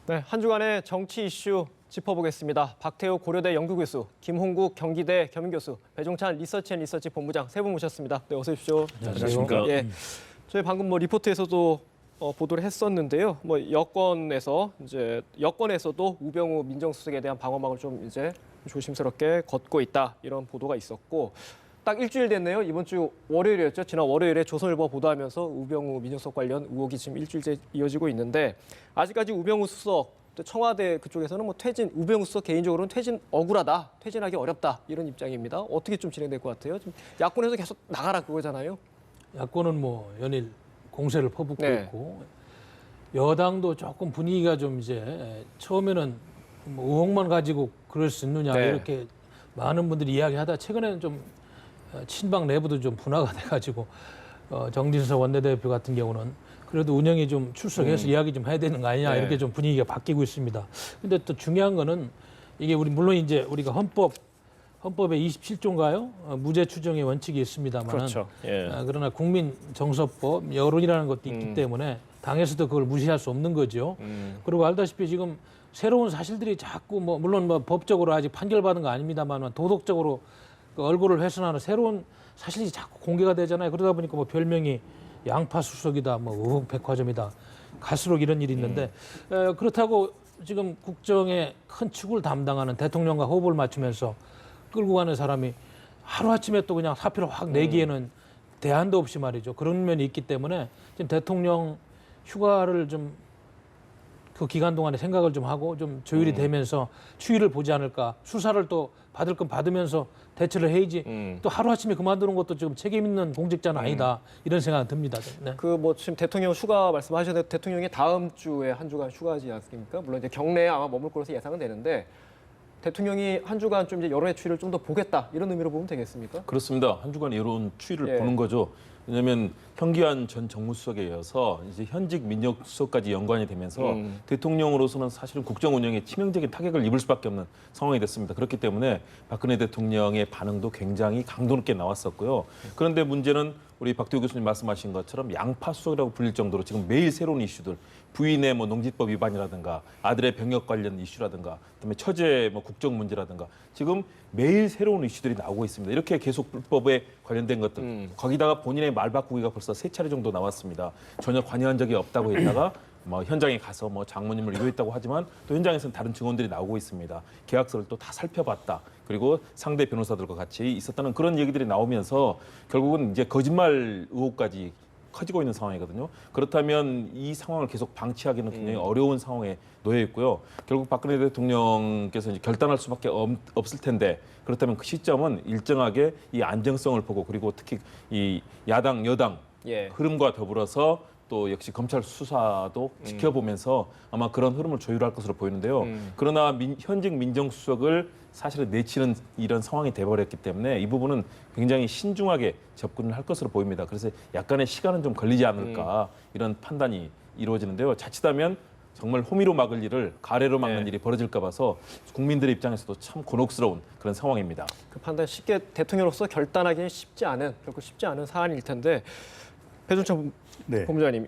네, 한 주간의 정치 이슈 짚어보겠습니다. 박태우 고려대 연구교수, 김홍국 경기대 겸임교수, 배종찬 리서치 본부장 세 분 모셨습니다. 네, 어서 오십시오. 안녕하십니까. 예, 저희 방금 리포트에서도 보도를 했었는데요. 여권에서도 우병우 민정수석에 대한 방어막을 좀 이제 조심스럽게 걷고 있다 이런 보도가 있었고. 딱 일주일 됐네요. 이번 주 월요일이었죠. 지난 월요일에 조선일보 보도하면서 우병우 민정수석 관련 의혹이 지금 일주일째 이어지고 있는데 아직까지 우병우 수석, 청와대 그쪽에서는 우병우 수석 개인적으로는 퇴진 억울하다, 퇴진하기 어렵다 이런 입장입니다. 어떻게 좀 진행될 것 같아요? 지금 야권에서 계속 나가라 그거잖아요. 야권은 연일 공세를 퍼붓고 네. 있고 여당도 조금 분위기가 좀 이제 처음에는 의혹만 가지고 그럴 수 있느냐 네. 이렇게 많은 분들이 이야기하다 최근에는 좀 친박 내부도 좀 분화가 돼가지고 정진석 원내대표 같은 경우는 그래도 운영이 좀 출석해서 이야기 좀 해야 되는 거 아니냐 네. 이렇게 좀 분위기가 바뀌고 있습니다. 근데 또 중요한 거는 이게 물론 이제 우리가 헌법의 27조인가요? 무죄 추정의 원칙이 있습니다만 그렇죠. 예. 그러나 국민정서법 여론이라는 것도 있기 때문에 당에서도 그걸 무시할 수 없는 거죠. 그리고 알다시피 지금 새로운 사실들이 자꾸 물론 법적으로 아직 판결받은 거 아닙니다만 도덕적으로 그 얼굴을 훼손하는 새로운 사실이 자꾸 공개가 되잖아요. 그러다 보니까 별명이 양파수석이다, 의혹 백화점이다. 갈수록 이런 일이 있는데 그렇다고 지금 국정의 큰 축을 담당하는 대통령과 호흡을 맞추면서 끌고 가는 사람이 하루아침에 또 그냥 사표를 확 내기에는 대안도 없이 말이죠. 그런 면이 있기 때문에 지금 대통령 휴가를 좀 그 기간 동안에 생각을 좀 하고 좀 조율이 되면서 추이를 보지 않을까. 수사를 또 받을 건 받으면서 대처를 해야지. 또 하루아침에 그만두는 것도 지금 책임 있는 공직자는 아니다. 이런 생각이 듭니다. 네. 지금 대통령 휴가 말씀하셨는데 대통령이 다음 주에 한 주간 휴가지 않습니까? 물론 이제 경내에 아마 머물 것으로 예상은 되는데 대통령이 한 주간 좀 이제 여론의 추이를 좀 더 보겠다 이런 의미로 보면 되겠습니까? 그렇습니다. 한 주간 여론 추이를 예. 보는 거죠. 왜냐하면 현기환 전 정무수석에 이어서 이제 현직 민정수석까지 연관이 되면서 대통령으로서는 사실은 국정 운영에 치명적인 타격을 입을 수밖에 없는 상황이 됐습니다. 그렇기 때문에 박근혜 대통령의 반응도 굉장히 강도 높게 나왔었고요. 그런데 문제는 우리 박태우 교수님 말씀하신 것처럼 양파 수석이라고 불릴 정도로 지금 매일 새로운 이슈들, 부인의 농지법 위반이라든가 아들의 병역 관련 이슈라든가 그다음에 처제 국정 문제라든가 지금 매일 새로운 이슈들이 나오고 있습니다. 이렇게 계속 불법에 관련된 것들 거기다가 본인의 말 바꾸기가 벌써 3차례 정도 나왔습니다. 전혀 관여한 적이 없다고 했다가 현장에 가서 장모님을 위로했다고 하지만 또 현장에서는 다른 증언들이 나오고 있습니다. 계약서를 또 다 살펴봤다. 그리고 상대 변호사들과 같이 있었다는 그런 얘기들이 나오면서 결국은 이제 거짓말 의혹까지 커지고 있는 상황이거든요. 그렇다면 이 상황을 계속 방치하기는 굉장히 어려운 상황에 놓여 있고요. 결국 박근혜 대통령께서 이제 결단할 수밖에 없을 텐데 그렇다면 그 시점은 일정하게 이 안정성을 보고 그리고 특히 이 야당 여당 예. 흐름과 더불어서 또 역시 검찰 수사도 지켜보면서 아마 그런 흐름을 조율할 것으로 보이는데요. 그러나 현직 민정수석을 사실은 내치는 이런 상황이 돼버렸기 때문에 이 부분은 굉장히 신중하게 접근을 할 것으로 보입니다. 그래서 약간의 시간은 좀 걸리지 않을까 이런 판단이 이루어지는데요. 자칫하면 정말 호미로 막을 일을 가래로 막는 일이 벌어질까 봐서 국민들의 입장에서도 참 곤혹스러운 그런 상황입니다. 그 판단 쉽게 대통령으로서 결단하기는 결코 쉽지 않은 사안일 텐데 배종찬 본부장님,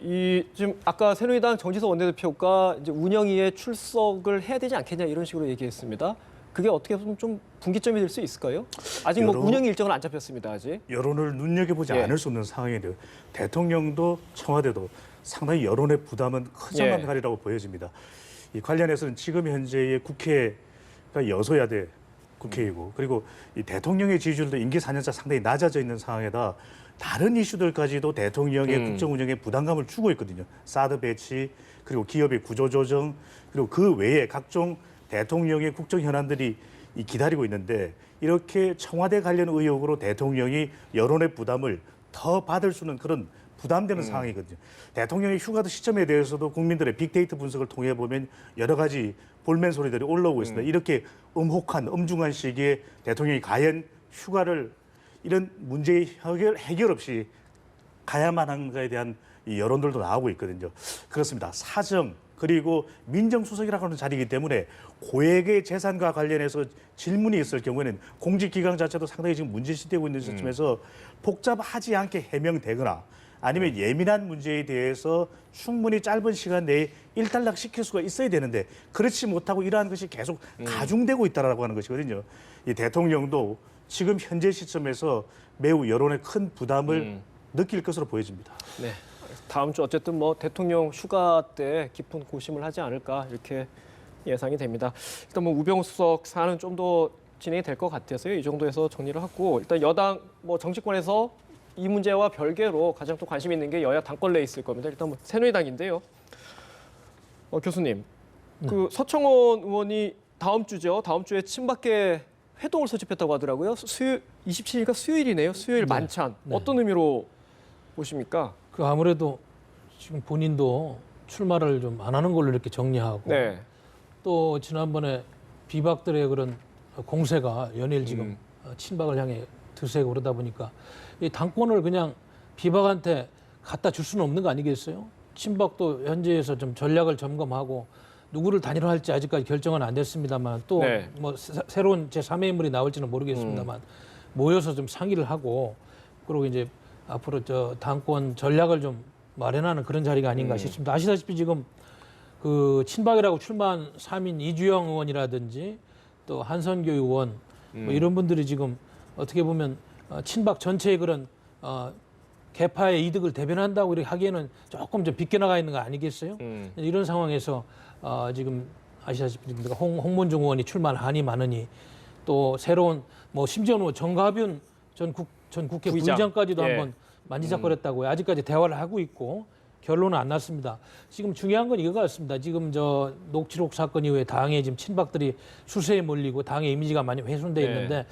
지금 아까 새누리당 정진석 원내대표가 이제 운영위에 출석을 해야 되지 않겠냐 이런 식으로 얘기했습니다. 그게 어떻게 보면 좀 분기점이 될 수 있을까요? 아직 운영위 일정은 안 잡혔습니다. 아직. 여론을 눈여겨보지 않을 수 없는 상황인데요. 대통령도 청와대도 상당히 여론의 부담은 크장한 가리라고 보여집니다. 이 관련해서는 지금 현재의 국회가 여소야대 국회이고 그리고 이 대통령의 지지율도 임기 4년차 상당히 낮아져 있는 상황에다 다른 이슈들까지도 대통령의 국정 운영에 부담감을 주고 있거든요. 사드 배치, 그리고 기업의 구조조정, 그리고 그 외에 각종 대통령의 국정 현안들이 기다리고 있는데 이렇게 청와대 관련 의혹으로 대통령이 여론의 부담을 더 받을 수 있는 그런 부담되는 상황이거든요. 대통령의 휴가 시점에 대해서도 국민들의 빅데이터 분석을 통해 보면 여러 가지 볼멘 소리들이 올라오고 있습니다. 이렇게 엄중한 시기에 대통령이 과연 휴가를 이런 문제의 해결 없이 가야만 한가에 대한 이 여론들도 나오고 있거든요. 그렇습니다. 사정 그리고 민정수석이라고 하는 자리이기 때문에 고액의 재산과 관련해서 질문이 있을 경우에는 공직기강 자체도 상당히 지금 문제시되고 있는 시점에서 복잡하지 않게 해명되거나 아니면 예민한 문제에 대해서 충분히 짧은 시간 내에 일단락시킬 수가 있어야 되는데 그렇지 못하고 이러한 것이 계속 가중되고 있다라고 하는 것이거든요. 이 대통령도 지금 현재 시점에서 매우 여론에 큰 부담을 느낄 것으로 보여집니다. 네. 다음 주 어쨌든 뭐 대통령 휴가 때 깊은 고심을 하지 않을까 이렇게 예상이 됩니다. 일단 뭐 우병우 수석 사안은 좀 더 진행이 될 것 같아서요. 이 정도에서 정리를 하고 일단 여당 뭐 정치권에서 이 문제와 별개로 가장 또 관심 있는 게 여야 당권 레이스일 겁니다. 일단 뭐 새누리당인데요. 교수님, 그 서청원 의원이 다음 주죠. 다음 주에 친박계 회동을 소집했다고 하더라고요. 27일가 수요일이네요. 수요일 만찬. 어떤 의미로 보십니까? 그 아무래도 지금 본인도 출마를 좀 안 하는 걸로 이렇게 정리하고 네. 또 지난번에 비박들의 그런 공세가 연일 지금 친박을 향해 드세고 그러다 보니까 이 당권을 그냥 비박한테 갖다 줄 수는 없는 거 아니겠어요? 친박도 현재에서 좀 전략을 점검하고 누구를 단일화할지 아직까지 결정은 안 됐습니다만 또 네. 뭐 새로운 제3의 인물이 나올지는 모르겠습니다만 모여서 좀 상의를 하고 그리고 이제 앞으로 저 당권 전략을 좀 마련하는 그런 자리가 아닌가 싶습니다. 아시다시피 지금 그 친박이라고 출마한 3인 이주영 의원이라든지 또 한선교 의원 뭐 이런 분들이 지금 어떻게 보면 친박 전체의 그런 개파의 이득을 대변한다고 이렇게 하기에는 조금 좀 비껴나가 있는 거 아니겠어요? 이런 상황에서 지금 아시다시피 홍문종 의원이 출마하니 마느니 또 새로운 뭐 심지어는 뭐 정가빈 전 국회 부의장까지도 예. 한번 만지작거렸다고요. 아직까지 대화를 하고 있고 결론은 안 났습니다. 지금 중요한 건 이거 같습니다. 지금 저 녹취록 사건 이후에 당에 지금 친박들이 수세에 몰리고 당의 이미지가 많이 훼손돼 있는데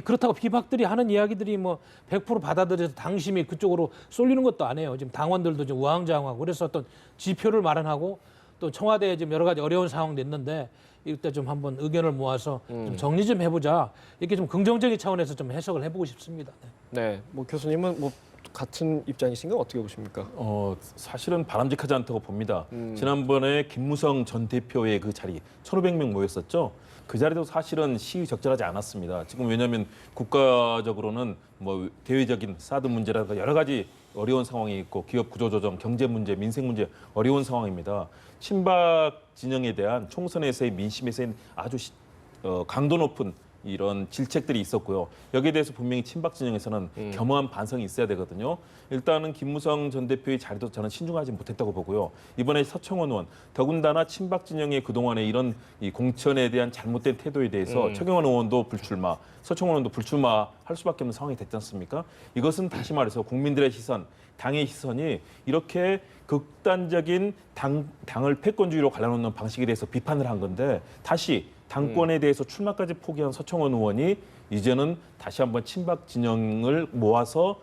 그렇다고 비박들이 하는 이야기들이 뭐 100% 받아들여서 당심이 그쪽으로 쏠리는 것도 아니에요. 지금 당원들도 좀 우왕좌왕하고 그래서 어떤 지표를 마련하고 또 청와대에 지금 여러 가지 어려운 상황도 있는데 이때 좀 한번 의견을 모아서 좀 정리 좀 해보자. 이렇게 좀 긍정적인 차원에서 좀 해석을 해보고 싶습니다. 네. 뭐 교수님은 뭐 같은 입장이신가 어떻게 보십니까? 사실은 바람직하지 않다고 봅니다. 지난번에 김무성 전 대표의 그 자리 1,500명 모였었죠. 그 자리도 사실은 시의적절하지 않았습니다. 지금 왜냐하면 국가적으로는 뭐 대외적인 사드 문제라든가 여러 가지 어려운 상황이 있고 기업 구조조정, 경제 문제, 민생 문제 어려운 상황입니다. 친박 진영에 대한 총선에서의 민심에서의 아주 강도 높은 이런 질책들이 있었고요. 여기에 대해서 분명히 친박 진영에서는 겸허한 반성이 있어야 되거든요. 일단은 김무성 전 대표의 자리도 저는 신중하지 못했다고 보고요. 이번에 서청원 의원, 더군다나 친박 진영의 그동안의 이런 이 공천에 대한 잘못된 태도에 대해서 최경환 의원도 불출마, 서청원 의원도 불출마할 수밖에 없는 상황이 됐지 않습니까? 이것은 다시 말해서 국민들의 시선, 당의 시선이 이렇게 극단적인 당을 패권주의로 갈라놓는 방식에 대해서 비판을 한 건데 다시 당권에 대해서 출마까지 포기한 서청원 의원이 이제는 다시 한번 친박 진영을 모아서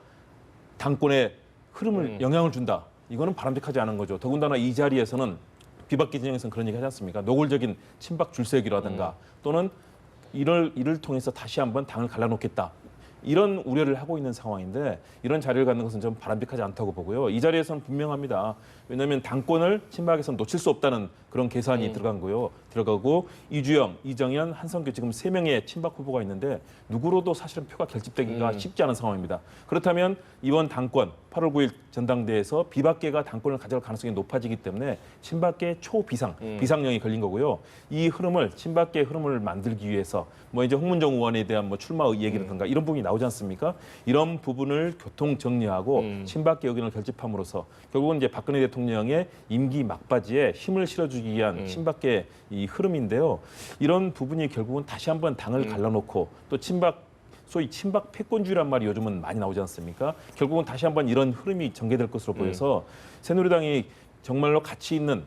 당권의 흐름을 영향을 준다. 이거는 바람직하지 않은 거죠. 더군다나 이 자리에서는 비박계 진영에서는 그런 얘기 하지 않습니까? 노골적인 친박 줄세기라든가 또는 이를 통해서 다시 한번 당을 갈라놓겠다. 이런 우려를 하고 있는 상황인데 이런 자리를 갖는 것은 좀 바람직하지 않다고 보고요. 이 자리에서는 분명합니다. 왜냐하면 당권을 친박에서는 놓칠 수 없다는 그런 계산이 들어가고 이주영, 이정현, 한성규 지금 3명의 친박 후보가 있는데 누구로도 사실은 표가 결집되기가 쉽지 않은 상황입니다. 그렇다면 이번 당권 8월 9일 전당대회에서 비박계가 당권을 가져갈 가능성이 높아지기 때문에 친박계 초비상, 비상령이 걸린 거고요. 이 흐름을 친박계 흐름을 만들기 위해서 뭐 이제 홍문종 의원에 대한 뭐 출마 얘기라든가 이런 부분이 나오지 않습니까? 이런 부분을 교통 정리하고 친박계 의견을 결집함으로써 결국은 이제 박근혜 대통령의 임기 막바지에 힘을 실어주기 위한 친박계 이 흐름인데요. 이런 부분이 결국은 다시 한번 당을 갈라놓고 또 소위 친박 패권주의란 말이 요즘은 많이 나오지 않습니까? 결국은 다시 한번 이런 흐름이 전개될 것으로 보여서 새누리당이 정말로 가치 있는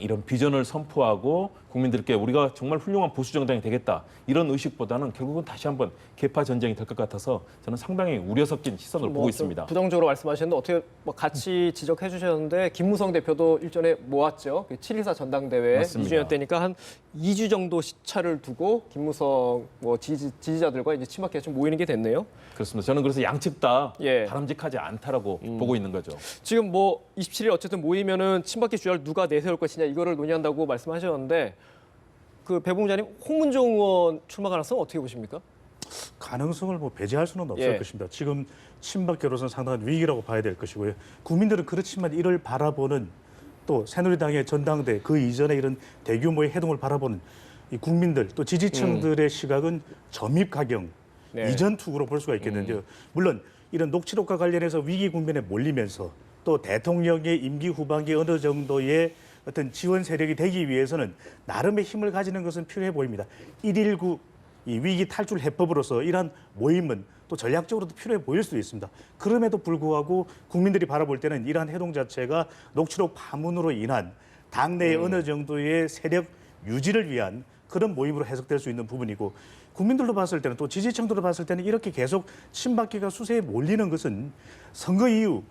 이런 비전을 선포하고 국민들께 우리가 정말 훌륭한 보수 정당이 되겠다 이런 의식보다는 결국은 다시 한번 개파 전쟁이 될 것 같아서 저는 상당히 우려 섞인 시선을 보고 있습니다. 부정적으로 말씀하셨는데 어떻게 뭐 같이 지적해 주셨는데 김무성 대표도 일전에 모았죠. 7.14 전당대회 맞습니다. 2주년 때니까 한 2주 정도 시차를 두고 김무성 뭐 지지자들과 이제 친박계가 좀 모이는 게 됐네요. 그렇습니다. 저는 그래서 양측 다 예. 바람직하지 않다라고 보고 있는 거죠. 지금 뭐 27일 어쨌든 모이면은 친박계 주자를 누가 내세울 것이냐 이거를 논의한다고 말씀하셨는데 그 배 부장님 홍문종 의원 출마 가능성 어떻게 보십니까? 가능성을 뭐 배제할 수는 없을 예. 것입니다. 지금 친박 결로서는 상당한 위기라고 봐야 될 것이고요. 국민들은 그렇지만 이를 바라보는 또 새누리당의 전당대 그 이전에 이런 대규모의 해동을 바라보는 이 국민들 또 지지층들의 시각은 점입가경 네. 이전 투구로 볼 수가 있겠는데요. 물론 이런 녹취록과 관련해서 위기 국면에 몰리면서 또 대통령의 임기 후반기에 어느 정도의 어떤 지원 세력이 되기 위해서는 나름의 힘을 가지는 것은 필요해 보입니다. 119 이 위기 탈출 해법으로서 이러한 모임은 또 전략적으로도 필요해 보일 수도 있습니다. 그럼에도 불구하고 국민들이 바라볼 때는 이러한 해동 자체가 녹취록 파문으로 인한 당내의 어느 정도의 세력 유지를 위한 그런 모임으로 해석될 수 있는 부분이고 국민들도 봤을 때는 또 지지층들도 봤을 때는 이렇게 계속 친박계가 수세에 몰리는 것은 선거 이후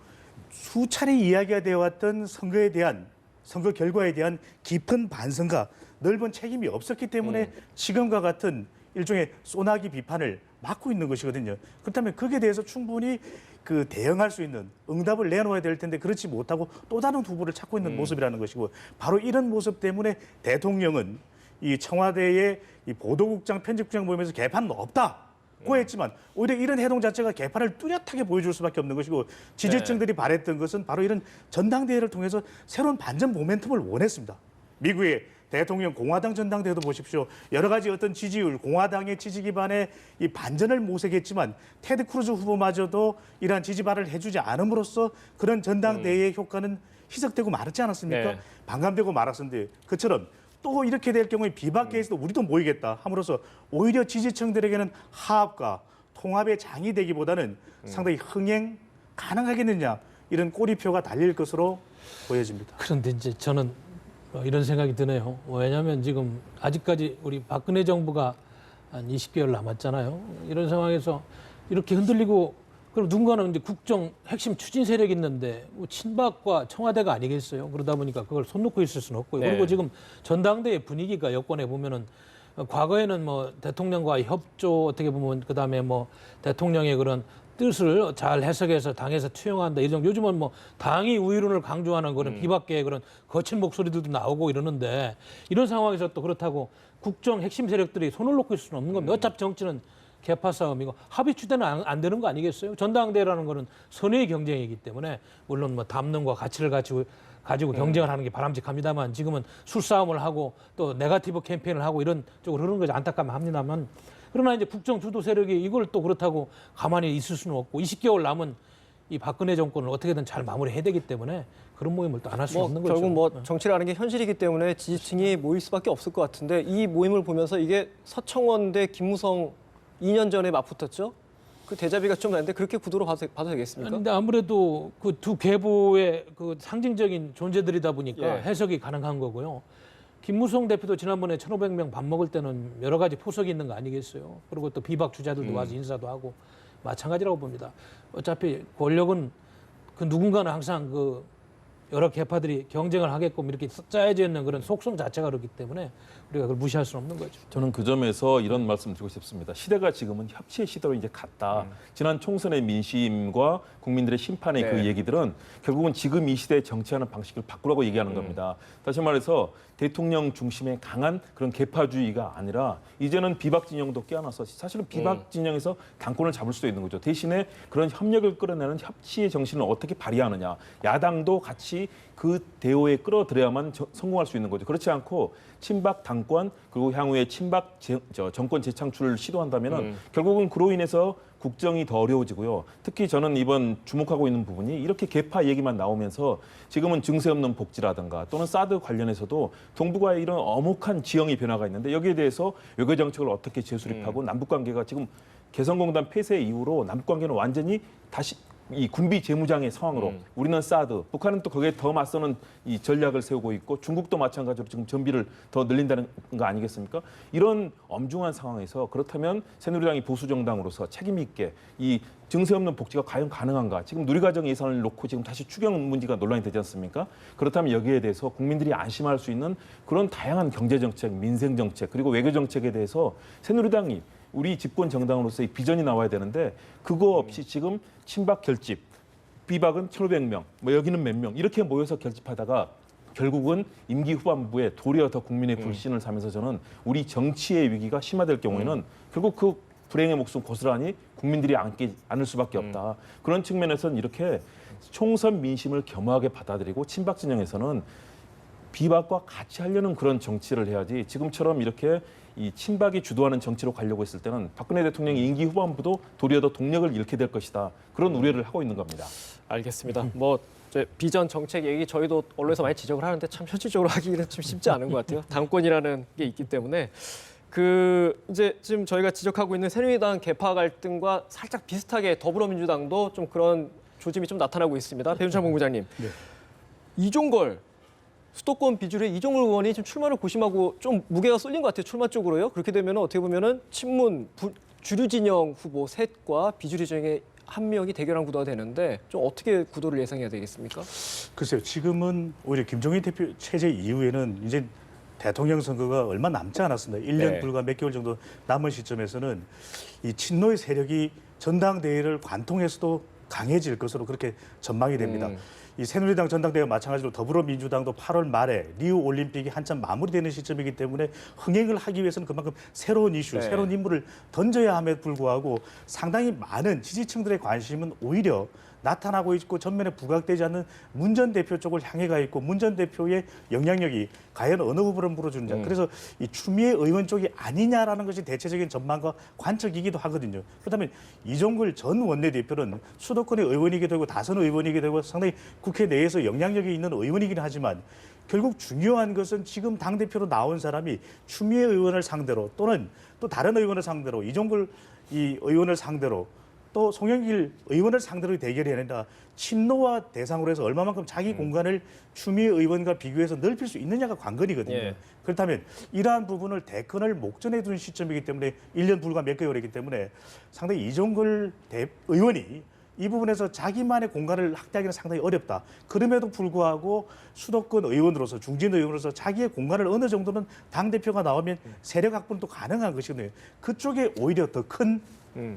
수차례 이야기가 되어 왔던 선거에 대한 선거 결과에 대한 깊은 반성과 넓은 책임이 없었기 때문에 지금과 같은 일종의 소나기 비판을 막고 있는 것이거든요. 그렇다면 거기에 대해서 충분히 그 대응할 수 있는 응답을 내놓아야 될 텐데 그렇지 못하고 또 다른 후보를 찾고 있는 모습이라는 것이고 바로 이런 모습 때문에 대통령은 이 청와대의 이 보도국장 편집국장 모임에서 개판은 없다고 했지만 오히려 이런 해동 자체가 개판을 뚜렷하게 보여줄 수밖에 없는 것이고 지지층들이 바랬던 것은 바로 이런 전당대회를 통해서 새로운 반전 모멘텀을 원했습니다. 미국의 대통령 공화당 전당대회도 보십시오. 여러 가지 어떤 지지율, 공화당의 지지 기반의 이 반전을 모색했지만 테드 크루즈 후보마저도 이러한 지지발을 해주지 않음으로써 그런 전당대회의 효과는 희석되고 말았지 않았습니까? 네. 반감되고 말았었는데 그처럼 또 이렇게 될 경우에 비박계에서도 우리도 모이겠다 함으로써 오히려 지지층들에게는 하합과 통합의 장이 되기보다는 상당히 흥행 가능하겠느냐 이런 꼬리표가 달릴 것으로 보여집니다. 그런데 이제 저는 이런 생각이 드네요. 왜냐하면 지금 아직까지 우리 박근혜 정부가 한 20개월 남았잖아요. 이런 상황에서 이렇게 흔들리고 그럼 누군가는 이제 국정 핵심 추진 세력이 있는데 뭐 친박과 청와대가 아니겠어요. 그러다 보니까 그걸 손 놓고 있을 수는 없고요. 네. 그리고 지금 전당대회 분위기가 여권에 보면은 과거에는 뭐 대통령과 협조 어떻게 보면 그다음에 뭐 대통령의 그런 뜻을 잘 해석해서 당에서 투영한다. 이런 요즘은 뭐 당이 우위론을 강조하는 그런 비박계의 그런 거친 목소리들도 나오고 이러는데 이런 상황에서 또 그렇다고 국정 핵심 세력들이 손을 놓고 있을 수는 없는 겁니다. 어차피 정치는 개파 싸움이고 합의 추대는 안 되는 거 아니겠어요? 전당대회라는 거는 선의의 경쟁이기 때문에 물론 뭐 담론과 가치를 가지고 경쟁을 하는 게 바람직합니다만 지금은 술싸움을 하고 또 네거티브 캠페인을 하고 이런 쪽으로 흐르는 것이 안타깝합니다만 그러나 이제 국정 주도 세력이 이걸 또 그렇다고 가만히 있을 수는 없고 20개월 남은 이 박근혜 정권을 어떻게든 잘 마무리해야 되기 때문에 그런 모임을 또 안 할 수는 없는 거죠. 결국 뭐 정치라는 게 현실이기 때문에 지지층이 모일 수밖에 없을 것 같은데 이 모임을 보면서 이게 서청원 대 김무성 2년 전에 맞붙었죠. 그 대자비가 좀 나는데 그렇게 구도로 봐도 되겠습니까? 근데 아무래도 그 두 계보의 그 상징적인 존재들이다 보니까 예. 해석이 가능한 거고요. 김무성 대표도 지난번에 1,500명 밥 먹을 때는 여러 가지 포석이 있는 거 아니겠어요. 그리고 또 비박 주자들도 와서 인사도 하고 마찬가지라고 봅니다. 어차피 권력은 그 누군가는 항상 그 여러 계파들이 경쟁을 하게끔 이렇게 짜여져 있는 그런 속성 자체가 그렇기 때문에 우리가 그걸 무시할 수는 없는 거죠. 저는 그 점에서 이런 말씀 드리고 싶습니다. 시대가 지금은 협치의 시대로 이제 갔다. 지난 총선의 민심과 국민들의 심판의 네. 그 얘기들은 결국은 지금 이 시대에 정치하는 방식을 바꾸라고 얘기하는 겁니다. 다시 말해서 대통령 중심의 강한 그런 계파주의가 아니라 이제는 비박 진영도 껴안아서 사실은 비박 진영에서 당권을 잡을 수도 있는 거죠. 대신에 그런 협력을 끌어내는 협치의 정신을 어떻게 발휘하느냐. 야당도 같이 그 대오에 끌어들여야만 성공할 수 있는 거죠. 그렇지 않고 친박 당권 그리고 향후에 친박 정권 재창출을 시도한다면은 결국은 그로 인해서 국정이 더 어려워지고요. 특히 저는 이번 주목하고 있는 부분이 이렇게 계파 얘기만 나오면서 지금은 증세 없는 복지라든가 또는 사드 관련해서도 동북아의 이런 엄혹한 지형의 변화가 있는데 여기에 대해서 외교 정책을 어떻게 재수립하고 남북 관계가 지금 개성공단 폐쇄 이후로 남북 관계는 완전히 다시 이 군비 재무장의 상황으로 우리는 사드, 북한은 또 거기에 더 맞서는 이 전략을 세우고 있고 중국도 마찬가지로 지금 전비를 더 늘린다는 거 아니겠습니까? 이런 엄중한 상황에서 그렇다면 새누리당이 보수 정당으로서 책임 있게 이 증세 없는 복지가 과연 가능한가? 지금 누리과정 예산을 놓고 지금 다시 추경 문제가 논란이 되지 않습니까? 그렇다면 여기에 대해서 국민들이 안심할 수 있는 그런 다양한 경제 정책, 민생 정책 그리고 외교 정책에 대해서 새누리당이 우리 집권 정당으로서의 비전이 나와야 되는데 그거 없이 지금 친박 결집, 비박은 1,500명, 뭐 여기는 몇 명 이렇게 모여서 결집하다가 결국은 임기 후반부에 도리어 더 국민의 불신을 사면서 저는 우리 정치의 위기가 심화될 경우에는 결국 그 불행의 목숨 고스란히 국민들이 안기 않을 수밖에 없다. 그런 측면에서는 이렇게 총선 민심을 겸허하게 받아들이고 친박 진영에서는 비박과 같이 하려는 그런 정치를 해야지 지금처럼 이렇게 이 친박이 주도하는 정치로 가려고 했을 때는 박근혜 대통령의 임기 후반부도 도리어 더 동력을 잃게 될 것이다. 그런 우려를 하고 있는 겁니다. 알겠습니다. 뭐 이제 비전 정책 얘기 저희도 언론에서 많이 지적을 하는데 참 현실적으로 하기는 좀 쉽지 않은 것 같아요. 당권이라는 게 있기 때문에 이제 지금 저희가 지적하고 있는 새누리당 계파 갈등과 살짝 비슷하게 더불어민주당도 좀 그런 조짐이 좀 나타나고 있습니다. 배윤창 본부장님, 네. 이종걸 수도권 비주류의 이종걸 의원이 지금 출마를 고심하고 좀 무게가 쏠린 것 같아요. 출마 쪽으로요. 그렇게 되면 어떻게 보면은 친문 주류 진영 후보 셋과 비주류 진영의 한 명이 대결한 구도가 되는데 좀 어떻게 구도를 예상해야 되겠습니까? 글쎄요. 지금은 오히려 김종인 대표 체제 이후에는 이제 대통령 선거가 얼마 남지 않았습니다. 1년 네. 불과 몇 개월 정도 남은 시점에서는 이 친노의 세력이 전당대회를 관통해서도 강해질 것으로 그렇게 전망이 됩니다. 이 새누리당 전당대회와 마찬가지로 더불어민주당도 8월 말에 리우 올림픽이 한참 마무리되는 시점이기 때문에 흥행을 하기 위해서는 그만큼 새로운 이슈, 네. 새로운 인물을 던져야 함에도 불구하고 상당히 많은 지지층들의 관심은 오히려 나타나고 있고 전면에 부각되지 않는 문 전 대표 쪽을 향해 가 있고 문 전 대표의 영향력이 과연 어느 후보를 물어주느냐. 그래서 이 추미애 의원 쪽이 아니냐라는 것이 대체적인 전망과 관측이기도 하거든요. 그렇다면 이종걸 전 원내대표는 수도권의 의원이기도 하고 다선 의원이기도 하고 상당히 국회 내에서 영향력이 있는 의원이긴 하지만 결국 중요한 것은 지금 당대표로 나온 사람이 추미애 의원을 상대로 또는 또 다른 의원을 상대로 이종걸 이 의원을 상대로 또 송영길 의원을 상대로 대결이 아니라 친노와 대상으로 해서 얼마만큼 자기 공간을 추미애 의원과 비교해서 넓힐 수 있느냐가 관건이거든요. 예. 그렇다면 이러한 부분을 대권을 목전에 둔 시점이기 때문에 1년 불과 몇 개월이기 때문에 상당히 이종걸 의원이 이 부분에서 자기만의 공간을 확대하기는 상당히 어렵다. 그럼에도 불구하고 수도권 의원으로서 중진 의원으로서 자기의 공간을 어느 정도는 당대표가 나오면 세력 확보는 또 가능한 것이거든요. 그쪽에 오히려 더 큰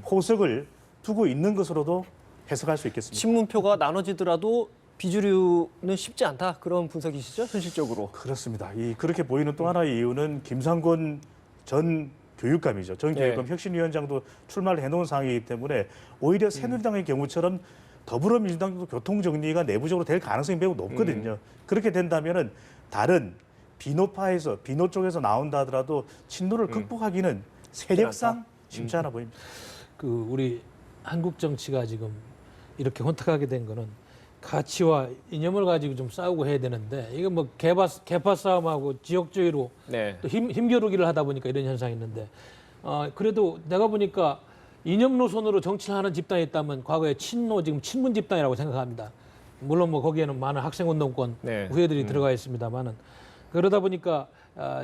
호석을 두고 있는 것으로도 해석할 수 있겠습니다. 친문표가 나눠지더라도 비주류는 쉽지 않다. 그런 분석이시죠? 현실적으로. 그렇습니다. 그렇게 보이는 또 하나의 이유는 김상곤 전 교육감이죠. 전 교육감 혁신위원장도 출마를 해놓은 상황이기 때문에 오히려 새누리당의 경우처럼 더불어민주당도 교통정리가 내부적으로 될 가능성이 매우 높거든요. 그렇게 된다면은 다른 비노파에서 비노 쪽에서 나온다 하더라도 친노를 극복하기는 세력상 쉽지 않아 보입니다. 우리 한국 정치가 지금 이렇게 혼탁하게 된 거는 가치와 이념을 가지고 좀 싸우고 해야 되는데 이거 뭐 계파 싸움하고 지역주의로 네. 또 힘겨루기를 하다 보니까 이런 현상이 있는데 그래도 내가 보니까 이념 노선으로 정치를 하는 집단이 있다면 과거에 친노 지금 친문 집단이라고 생각합니다. 물론 뭐 거기에는 많은 학생운동권 네. 후예들이 들어가 있습니다만은 그러다 보니까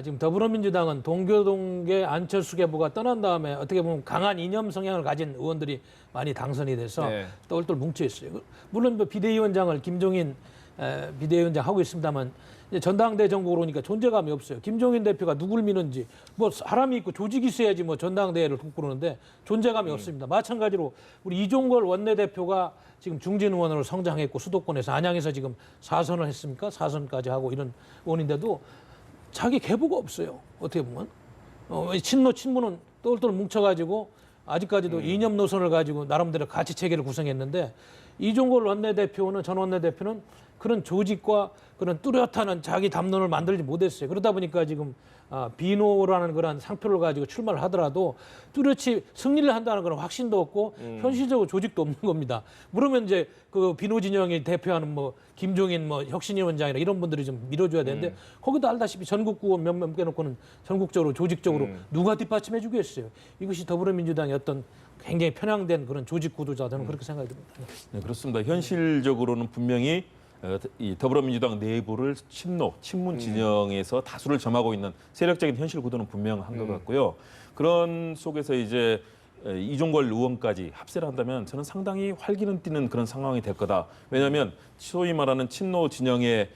지금 더불어민주당은 동교동계 안철수 계보가 떠난 다음에 어떻게 보면 강한 이념 성향을 가진 의원들이 많이 당선이 돼서 네. 똘똘 뭉쳐 있어요. 물론 뭐 비대위원장을 김종인 비대위원장 하고 있습니다만 이제 전당대 전국으로 오니까 존재감이 없어요. 김종인 대표가 누굴 미는지 뭐 사람이 있고 조직이 있어야지 뭐 전당대회를 부끄러는데 존재감이 없습니다. 마찬가지로 우리 이종걸 원내대표가 지금 중진 의원으로 성장했고 수도권에서 안양에서 지금 4선을 했습니까? 4선까지 하고 이런 의원인데도 자기 계보가 없어요. 어떻게 보면 친문은 똘똘 뭉쳐가지고 아직까지도 이념 노선을 가지고 나름대로 가치 체계를 구성했는데 이종걸 원내대표는 전 원내대표는 그런 조직과 그런 뚜렷한 자기 담론을 만들지 못했어요. 그러다 보니까 지금 비노라는 그런 상표를 가지고 출마를 하더라도 뚜렷이 승리를 한다는 그런 확신도 없고 현실적으로 조직도 없는 겁니다. 그러면 이제 그 비노 진영이 대표하는 뭐 김종인 뭐 혁신위원장이나 이런 분들이 좀 밀어줘야 되는데 거기도 알다시피 전국구원 몇몇 빼놓고는 전국적으로 조직적으로 누가 뒷받침해 주겠어요. 이것이 더불어민주당의 어떤 굉장히 편향된 그런 조직 구도자 저는 그렇게 생각이 듭니다. 네, 그렇습니다. 현실적으로는 분명히 이 더불어민주당 내부를 친문 진영에서 다수를 점하고 있는 세력적인 현실 구도는 분명한 것 같고요. 그런 속에서 이제 이종걸 의원까지 합세를 한다면 저는 상당히 활기는 뛰는 그런 상황이 될 거다. 왜냐하면 소위 말하는 친노 진영의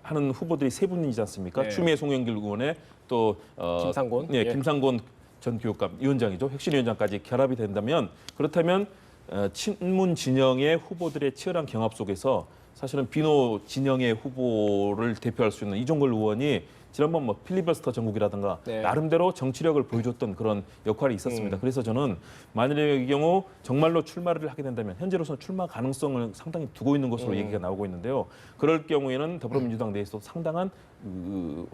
하는 후보들이 세 분이지 않습니까? 네. 추미애 송영길 의원의 또 김상곤. 네, 김상곤 전 교육감 위원장이죠. 혁신위원장까지 결합이 된다면 그렇다면 친문 진영의 후보들의 치열한 경합 속에서 사실은 비노 진영의 후보를 대표할 수 있는 이종걸 의원이 지난번 뭐 필리버스터 전국이라든가 네. 나름대로 정치력을 보여줬던 그런 역할이 있었습니다. 그래서 저는 만일의 경우 정말로 출마를 하게 된다면 현재로서는 출마 가능성을 상당히 두고 있는 것으로 얘기가 나오고 있는데요. 그럴 경우에는 더불어민주당 내에서 상당한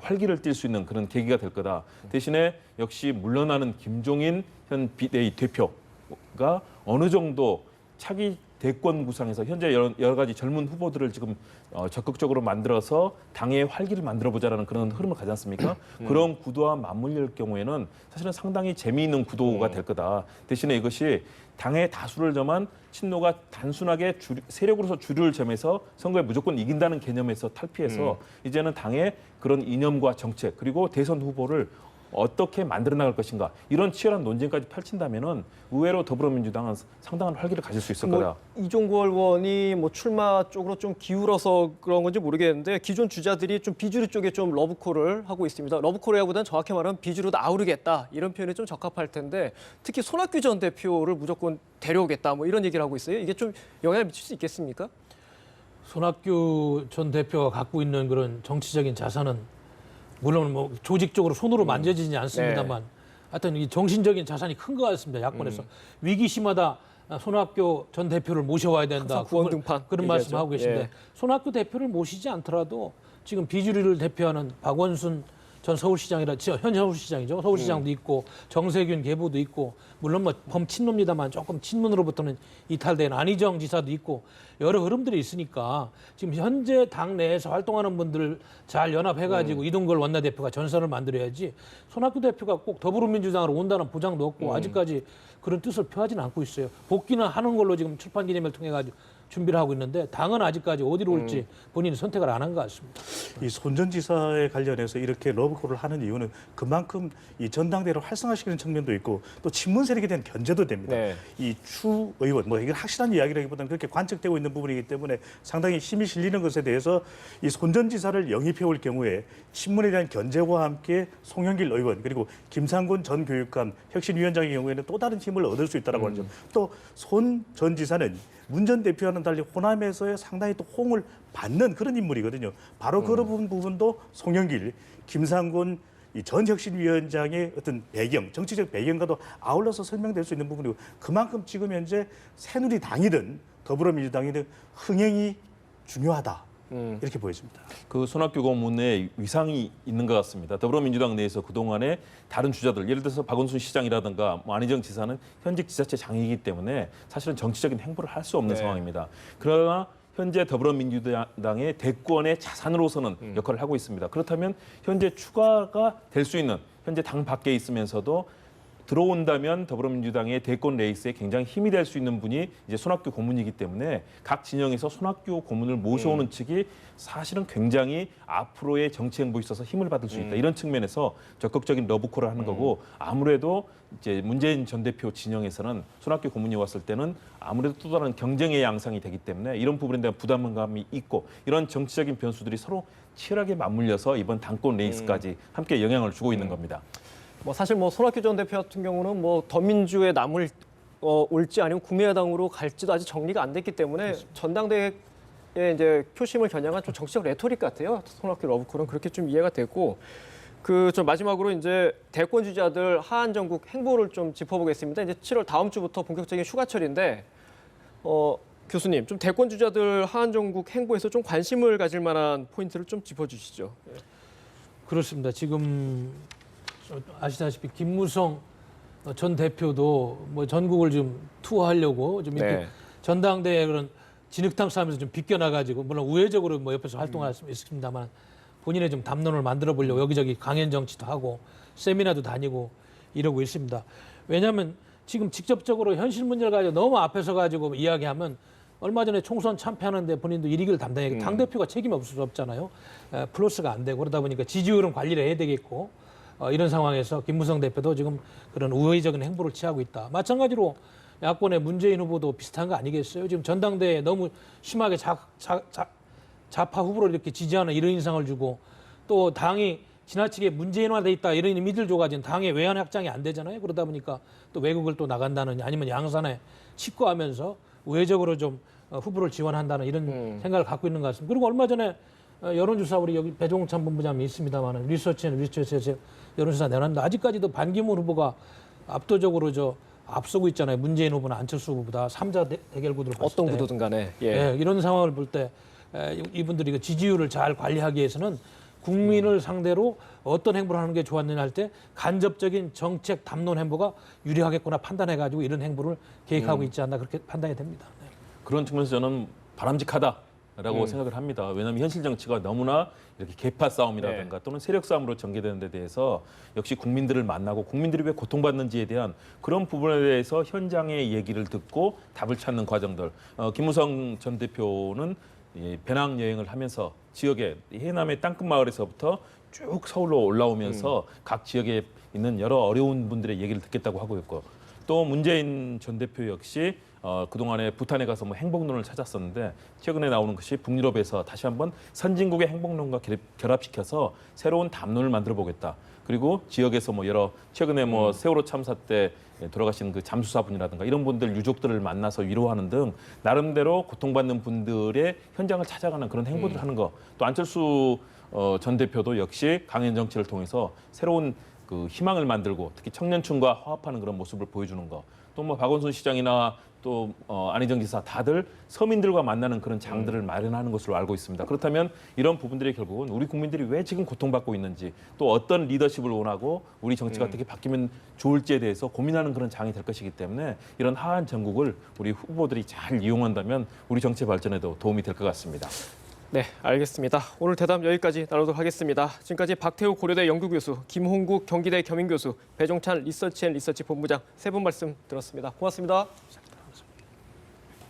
활기를 띨 수 있는 그런 계기가 될 거다. 대신에 역시 물러나는 김종인 현 비대위 대표가 어느 정도 차기 대권 구상에서 현재 여러 가지 젊은 후보들을 지금 적극적으로 만들어서 당의 활기를 만들어보자라는 그런 흐름을 가지 않습니까? 그런 구도와 맞물릴 경우에는 사실은 상당히 재미있는 구도가 될 거다. 대신에 이것이 당의 다수를 점한 친노가 단순하게 세력으로서 주류를 점해서 선거에 무조건 이긴다는 개념에서 탈피해서 이제는 당의 그런 이념과 정책 그리고 대선 후보를 어떻게 만들어 나갈 것인가 이런 치열한 논쟁까지 펼친다면은 의외로 더불어민주당은 상당한 활기를 가질 수 있을 거다. 이종걸 의원이 뭐 출마 쪽으로 좀 기울어서 그런 건지 모르겠는데 기존 주자들이 좀 비주류 쪽에 좀 러브콜을 하고 있습니다. 러브콜이라기보다는 정확히 말하면 비주류도 아우르겠다 이런 표현이 좀 적합할 텐데 특히 손학규 전 대표를 무조건 데려오겠다 뭐 이런 얘기를 하고 있어요. 이게 좀 영향을 미칠 수 있겠습니까? 손학규 전 대표가 갖고 있는 그런 정치적인 자산은 물론 뭐 조직적으로 손으로 만져지지 않습니다만 하여튼 이 정신적인 자산이 큰 것 같습니다. 야권에서. 위기 시마다 손학규 전 대표를 모셔와야 된다. 항상 구원 등판 그런 얘기하죠. 말씀하고 계신데 예. 손학규 대표를 모시지 않더라도 지금 비주류를 대표하는 박원순 전 서울시장이라 현 서울시장이죠. 서울시장도 있고 정세균 계보도 있고 물론 뭐 범친노입니다만 조금 친문으로부터는 이탈된 안희정 지사도 있고 여러 흐름들이 있으니까 지금 현재 당 내에서 활동하는 분들 잘 연합해가지고 이동걸 원내대표가 전선을 만들어야지 손학규 대표가 꼭 더불어민주당으로 온다는 보장도 없고 아직까지 그런 뜻을 표하지는 않고 있어요. 복귀는 하는 걸로 지금 출판 기념회를 통해 가지고 준비를 하고 있는데 당은 아직까지 어디로 올지 본인이 선택을 안 한 것 같습니다. 이 손 전 지사에 관련해서 이렇게 러브콜을 하는 이유는 그만큼 이 전당대회를 활성화시키는 측면도 있고 또 친문 세력에 대한 견제도 됩니다. 네. 이 추 의원 뭐 이건 확실한 이야기라기보다는 그렇게 관측되고 있는 부분이기 때문에 상당히 힘이 실리는 것에 대해서 이 손 전 지사를 영입해 올 경우에 친문에 대한 견제와 함께 송영길 의원 그리고 김상곤 전 교육감 혁신위원장의 경우에는 또 다른 힘을 얻을 수 있다라고 하는 점. 또 손 전 지사는 문 전 대표와는 달리 호남에서의 상당히 또 호응을 받는 그런 인물이거든요. 바로 그런 부분도 송영길, 김상곤 이 전 혁신위원장의 어떤 배경, 정치적 배경과도 아울러서 설명될 수 있는 부분이고 그만큼 지금 현재 새누리당이든 더불어민주당이든 흥행이 중요하다. 이렇게 보여집니다. 그 손학규 고문의 위상이 있는 것 같습니다. 더불어민주당 내에서 그동안에 다른 주자들, 예를 들어서 박원순 시장이라든가 뭐 안희정 지사는 현직 지자체 장이기 때문에 사실은 정치적인 행보를 할 수 없는 상황입니다. 그러나 현재 더불어민주당의 대권의 자산으로서는 역할을 하고 있습니다. 그렇다면 현재 추가가 될 수 있는 현재 당 밖에 있으면서도 들어온다면 더불어민주당의 대권 레이스에 굉장히 힘이 될 수 있는 분이 이제 손학규 고문이기 때문에 각 진영에서 손학규 고문을 모셔오는 측이 사실은 굉장히 앞으로의 정치 행보에 있어서 힘을 받을 수 있다. 이런 측면에서 적극적인 러브콜을 하는 거고 아무래도 이제 문재인 전 대표 진영에서는 손학규 고문이 왔을 때는 아무래도 또 다른 경쟁의 양상이 되기 때문에 이런 부분에 대한 부담감이 있고 이런 정치적인 변수들이 서로 치열하게 맞물려서 이번 당권 레이스까지 함께 영향을 주고 있는 겁니다. 뭐 사실 뭐 손학규 전 대표 같은 경우는 뭐 더민주에 남을 올지 아니면 국민의당으로 갈지도 아직 정리가 안 됐기 때문에 전당대회에 이제 표심을 겨냥한 좀 정치적 레토릭 같아요. 손학규 러브콜은 그렇게 좀 이해가 되고 그 좀 마지막으로 이제 대권 주자들 하한 전국 행보를 좀 짚어보겠습니다. 이제 7월 다음 주부터 본격적인 휴가철인데 교수님 좀 대권 주자들 하한 전국 행보에서 좀 관심을 가질 만한 포인트를 좀 짚어주시죠. 그렇습니다. 지금 아시다시피 김무성 전 대표도 뭐 전국을 좀 투어하려고 좀 이렇게 네. 전당대회 그런 진흙탕 싸움에서 좀 비껴나가지고 물론 우회적으로 뭐 옆에서 활동할 수 있습니다만 본인의 좀 담론을 만들어 보려고 여기저기 강연 정치도 하고 세미나도 다니고 이러고 있습니다. 왜냐하면 지금 직접적으로 현실 문제를 가지고 너무 앞에서 가지고 이야기하면 얼마 전에 총선 참패하는데 본인도 일익을 담당해 당 대표가 책임 없을 수 없잖아요. 플러스가 안 되고 그러다 보니까 지지율은 관리를 해야 되겠고. 이런 상황에서 김무성 대표도 지금 그런 우회적인 행보를 취하고 있다. 마찬가지로 야권의 문재인 후보도 비슷한 거 아니겠어요? 지금 전당대회에 너무 심하게 좌파 후보를 이렇게 지지하는 이런 인상을 주고 또 당이 지나치게 문재인화돼 있다 이런 의미들 줘가지고 당의 외연 확장이 안 되잖아요. 그러다 보니까 또 외국을 또 나간다는 아니면 양산에 직구하면서 우회적으로 좀 후보를 지원한다는 이런 생각을 갖고 있는 것 같습니다. 그리고 얼마 전에 여론조사 우리 여기 배종찬 본부장이 있습니다만 리서치에서 여론조사 내놨는데 아직까지도 반기문 후보가 압도적으로 앞서고 있잖아요. 문재인 후보나 안철수 후보보다 3자 대결 구도를 봤을 어떤 때. 구도든 간에. 예. 예, 이런 상황을 볼 때 이분들이 그 지지율을 잘 관리하기 위해서는 국민을 상대로 어떤 행보를 하는 게 좋았느냐 할 때 간접적인 정책 담론 행보가 유리하겠구나 판단해가지고 이런 행보를 계획하고 있지 않나 그렇게 판단이 됩니다. 네. 그런 측면에서 저는 바람직하다라고 생각을 합니다. 왜냐하면 현실 정치가 너무나 이렇게 계파 싸움이라든가 또는 세력 싸움으로 전개되는 데 대해서 역시 국민들을 만나고 국민들이 왜 고통받는지에 대한 그런 부분에 대해서 현장의 얘기를 듣고 답을 찾는 과정들. 김무성 전 대표는 이 배낭 여행을 하면서 지역의 해남의 땅끝 마을에서부터 쭉 서울로 올라오면서 각 지역에 있는 여러 어려운 분들의 얘기를 듣겠다고 하고 있고 또 문재인 전 대표 역시 그동안에 부탄에 가서 뭐 행복론을 찾았었는데 최근에 나오는 것이 북유럽에서 다시 한번 선진국의 행복론과 결합시켜서 새로운 담론을 만들어 보겠다. 그리고 지역에서 뭐 여러 최근에 뭐 세월호 참사 때 돌아가신 그 잠수사분이라든가 이런 분들 유족들을 만나서 위로하는 등 나름대로 고통받는 분들의 현장을 찾아가는 그런 행보들을 하는 거. 또 안철수 전 대표도 역시 강연 정치를 통해서 새로운 그 희망을 만들고 특히 청년층과 화합하는 그런 모습을 보여주는 거. 또 뭐 박원순 시장이나 또 안희정 지사 다들 서민들과 만나는 그런 장들을 마련하는 것으로 알고 있습니다. 그렇다면 이런 부분들이 결국은 우리 국민들이 왜 지금 고통받고 있는지 또 어떤 리더십을 원하고 우리 정치가 어떻게 바뀌면 좋을지에 대해서 고민하는 그런 장이 될 것이기 때문에 이런 하한 전국을 우리 후보들이 잘 이용한다면 우리 정치 발전에도 도움이 될 것 같습니다. 네, 알겠습니다. 오늘 대담 여기까지 나누도록 하겠습니다. 지금까지 박태우 고려대 연구교수, 김홍국 경기대 겸임교수, 배종찬 리서치앤리서치 본부장 세 분 말씀 들었습니다. 고맙습니다.